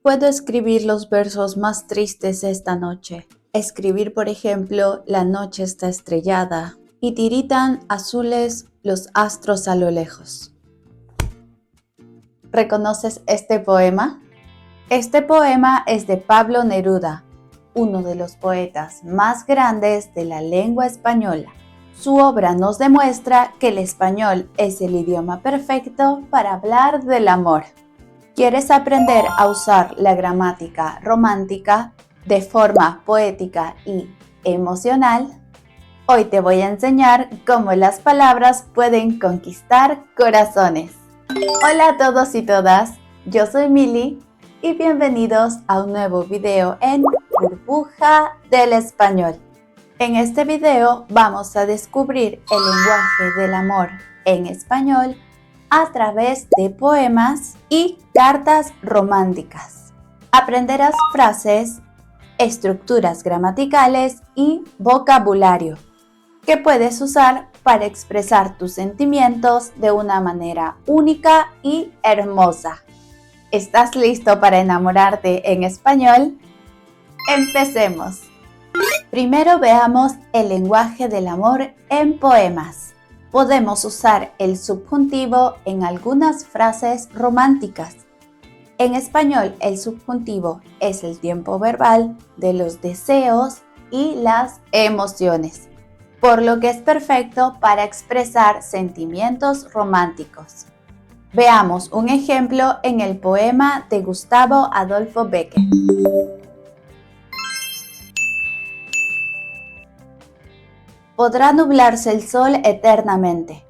Puedo escribir los versos más tristes esta noche. Escribir, por ejemplo, la noche está estrellada y tiritan azules los astros a lo lejos. ¿Reconoces este poema? Este poema es de Pablo Neruda, uno de los poetas más grandes de la lengua española. Su obra nos demuestra que el español es el idioma perfecto para hablar del amor. ¿Quieres aprender a usar la gramática romántica de forma poética y emocional? Hoy te voy a enseñar cómo las palabras pueden conquistar corazones. Hola a todos y todas, yo soy Mili y bienvenidos a un nuevo video en Burbuja del Español. En este video vamos a descubrir el lenguaje del amor en español a través de poemas y cartas románticas. Aprenderás frases, estructuras gramaticales y vocabulario que puedes usar para expresar tus sentimientos de una manera única y hermosa. ¿Estás listo para enamorarte en español? ¡Empecemos! Primero veamos el lenguaje del amor en poemas. Podemos usar el subjuntivo en algunas frases románticas. En español, el subjuntivo es el tiempo verbal de los deseos y las emociones, por lo que es perfecto para expresar sentimientos románticos. Veamos un ejemplo en el poema de Gustavo Adolfo Bécquer. Podrá nublarse el sol eternamente.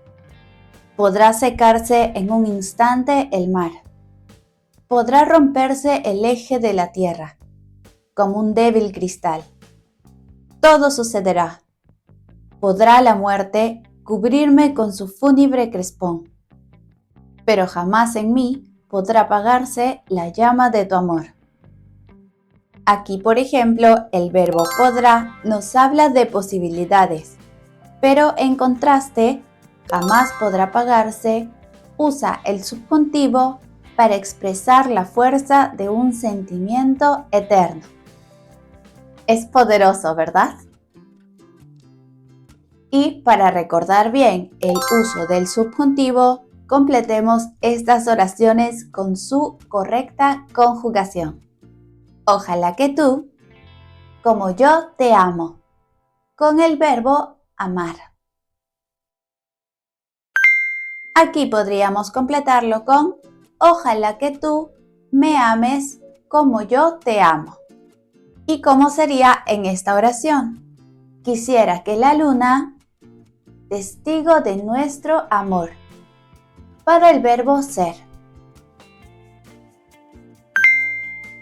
Podrá secarse en un instante el mar. Podrá romperse el eje de la tierra, como un débil cristal. Todo sucederá. Podrá la muerte cubrirme con su fúnebre crespón, pero jamás en mí podrá apagarse la llama de tu amor. Aquí, por ejemplo, el verbo podrá nos habla de posibilidades, pero en contraste, jamás podrá apagarse, usa el subjuntivo para expresar la fuerza de un sentimiento eterno. Es poderoso, ¿verdad? Y para recordar bien el uso del subjuntivo, completemos estas oraciones con su correcta conjugación. Ojalá que tú, como yo te amo, con el verbo amar. Aquí podríamos completarlo con ojalá que tú me ames como yo te amo. ¿Y cómo sería en esta oración? Quisiera que la luna, testigo de nuestro amor, para el verbo ser.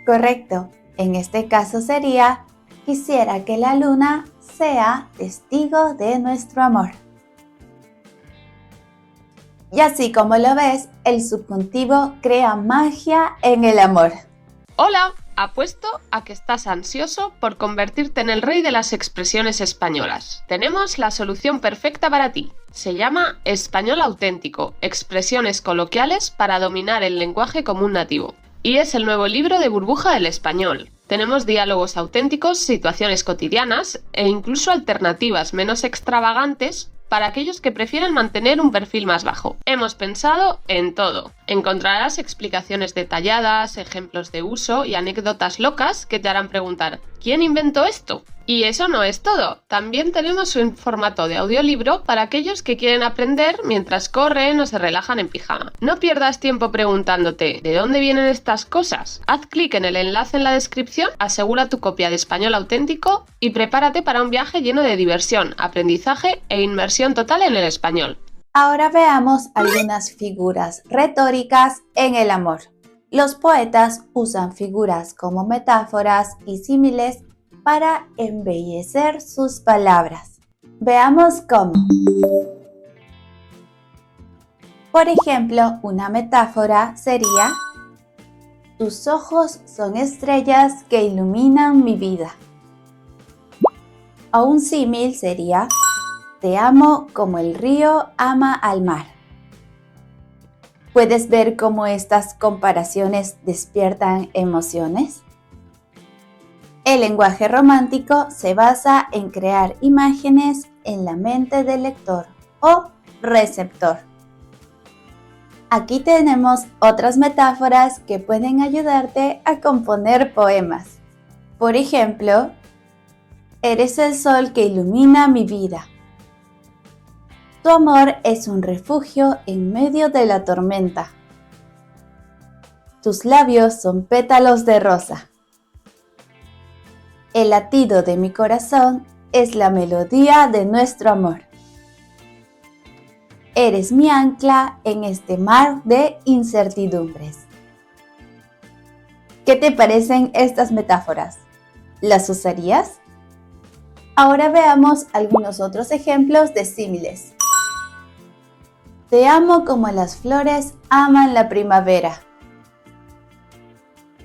Correcto, en este caso sería quisiera que la luna sea testigo de nuestro amor. Y así como lo ves, el subjuntivo crea magia en el amor. Hola, apuesto a que estás ansioso por convertirte en el rey de las expresiones españolas. Tenemos la solución perfecta para ti. Se llama Español Auténtico, expresiones coloquiales para dominar el lenguaje como un nativo. Y es el nuevo libro de Burbuja del Español. Tenemos diálogos auténticos, situaciones cotidianas e incluso alternativas menos extravagantes para aquellos que prefieren mantener un perfil más bajo. Hemos pensado en todo. Encontrarás explicaciones detalladas, ejemplos de uso y anécdotas locas que te harán preguntar ¿quién inventó esto? Y eso no es todo. También tenemos un formato de audiolibro para aquellos que quieren aprender mientras corren o se relajan en pijama. No pierdas tiempo preguntándote ¿de dónde vienen estas cosas? Haz clic en el enlace en la descripción, asegura tu copia de Español Auténtico y prepárate para un viaje lleno de diversión, aprendizaje e inmersión total en el español. Ahora veamos algunas figuras retóricas en el amor. Los poetas usan figuras como metáforas y símiles para embellecer sus palabras. Veamos cómo. Por ejemplo, una metáfora sería: tus ojos son estrellas que iluminan mi vida. O un símil sería: te amo como el río ama al mar. ¿Puedes ver cómo estas comparaciones despiertan emociones? El lenguaje romántico se basa en crear imágenes en la mente del lector o receptor. Aquí tenemos otras metáforas que pueden ayudarte a componer poemas. Por ejemplo, eres el sol que ilumina mi vida. Tu amor es un refugio en medio de la tormenta. Tus labios son pétalos de rosa. El latido de mi corazón es la melodía de nuestro amor. Eres mi ancla en este mar de incertidumbres. ¿Qué te parecen estas metáforas? ¿Las usarías? Ahora veamos algunos otros ejemplos de símiles. Te amo como las flores aman la primavera.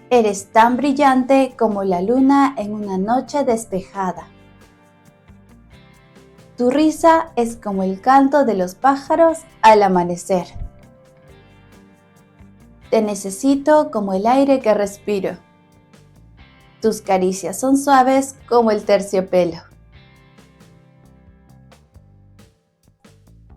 Eres tan brillante como la luna en una noche despejada. Tu risa es como el canto de los pájaros al amanecer. Te necesito como el aire que respiro. Tus caricias son suaves como el terciopelo.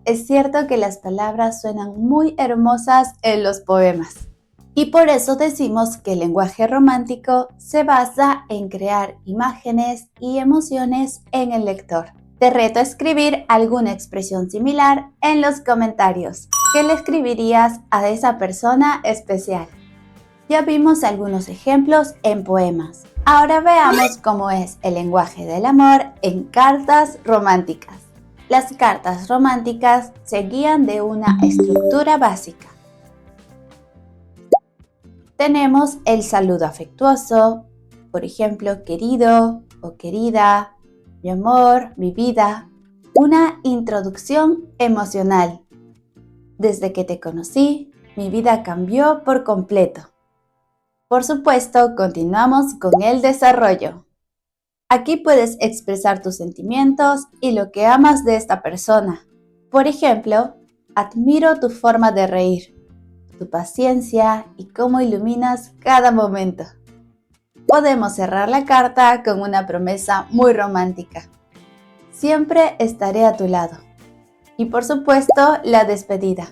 Es cierto que las palabras suenan muy hermosas en los poemas. Y por eso decimos que el lenguaje romántico se basa en crear imágenes y emociones en el lector. Te reto a escribir alguna expresión similar en los comentarios. ¿Qué le escribirías a esa persona especial? Ya vimos algunos ejemplos en poemas. Ahora veamos cómo es el lenguaje del amor en cartas románticas. Las cartas románticas se guían de una estructura básica. Tenemos el saludo afectuoso, por ejemplo, querido o querida, mi amor, mi vida. Una introducción emocional. Desde que te conocí, mi vida cambió por completo. Por supuesto, continuamos con el desarrollo. Aquí puedes expresar tus sentimientos y lo que amas de esta persona. Por ejemplo, admiro tu forma de reír, tu paciencia y cómo iluminas cada momento. Podemos cerrar la carta con una promesa muy romántica. Siempre estaré a tu lado. Y por supuesto, la despedida.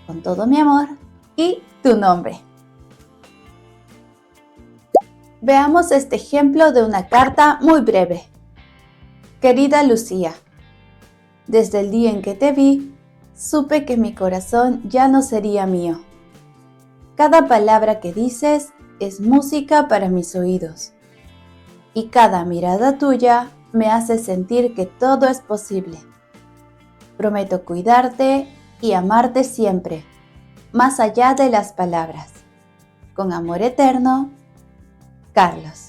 Con todo mi amor y tu nombre. Veamos este ejemplo de una carta muy breve. Querida Lucía, desde el día en que te vi, supe que mi corazón ya no sería mío. Cada palabra que dices es música para mis oídos. Y cada mirada tuya me hace sentir que todo es posible. Prometo cuidarte y amarte siempre, más allá de las palabras. Con amor eterno, Carlos.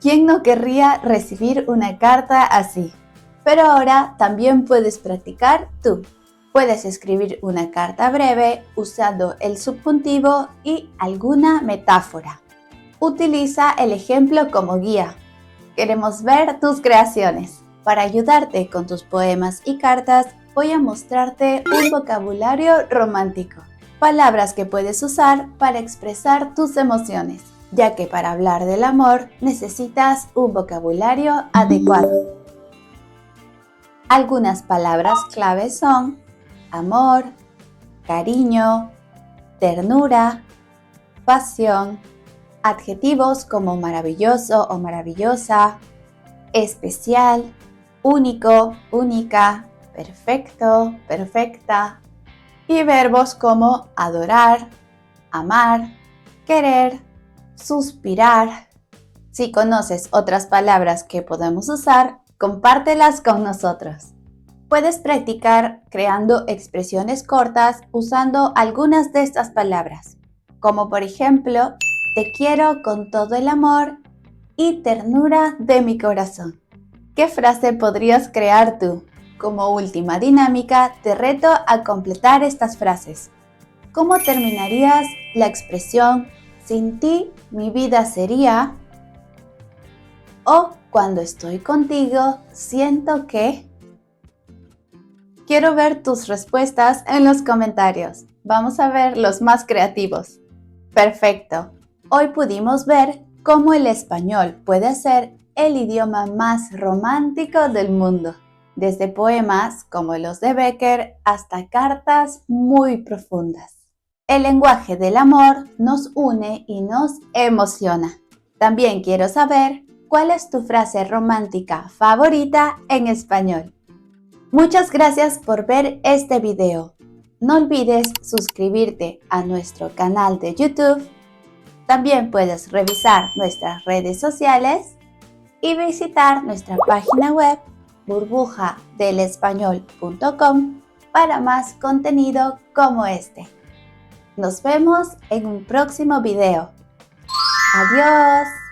¿Quién no querría recibir una carta así? Pero ahora también puedes practicar tú. Puedes escribir una carta breve usando el subjuntivo y alguna metáfora. Utiliza el ejemplo como guía. Queremos ver tus creaciones. Para ayudarte con tus poemas y cartas, voy a mostrarte un vocabulario romántico. Palabras que puedes usar para expresar tus emociones, ya que para hablar del amor necesitas un vocabulario adecuado. Algunas palabras clave son amor, cariño, ternura, pasión, adjetivos como maravilloso o maravillosa, especial, único, única, perfecto, perfecta, y verbos como adorar, amar, querer, suspirar. Si conoces otras palabras que podemos usar, compártelas con nosotros. Puedes practicar creando expresiones cortas usando algunas de estas palabras, como por ejemplo, te quiero con todo el amor y ternura de mi corazón. ¿Qué frase podrías crear tú? Como última dinámica, te reto a completar estas frases. ¿Cómo terminarías la expresión sin ti mi vida sería? O cuando estoy contigo siento que... Quiero ver tus respuestas en los comentarios. Vamos a ver los más creativos. Perfecto. Hoy pudimos ver cómo el español puede ser el idioma más romántico del mundo, desde poemas como los de Bécquer hasta cartas muy profundas. El lenguaje del amor nos une y nos emociona. También quiero saber cuál es tu frase romántica favorita en español. Muchas gracias por ver este video. No olvides suscribirte a nuestro canal de YouTube. También puedes revisar nuestras redes sociales y visitar nuestra página web burbujadelespañol.com para más contenido como este. Nos vemos en un próximo video. ¡Adiós!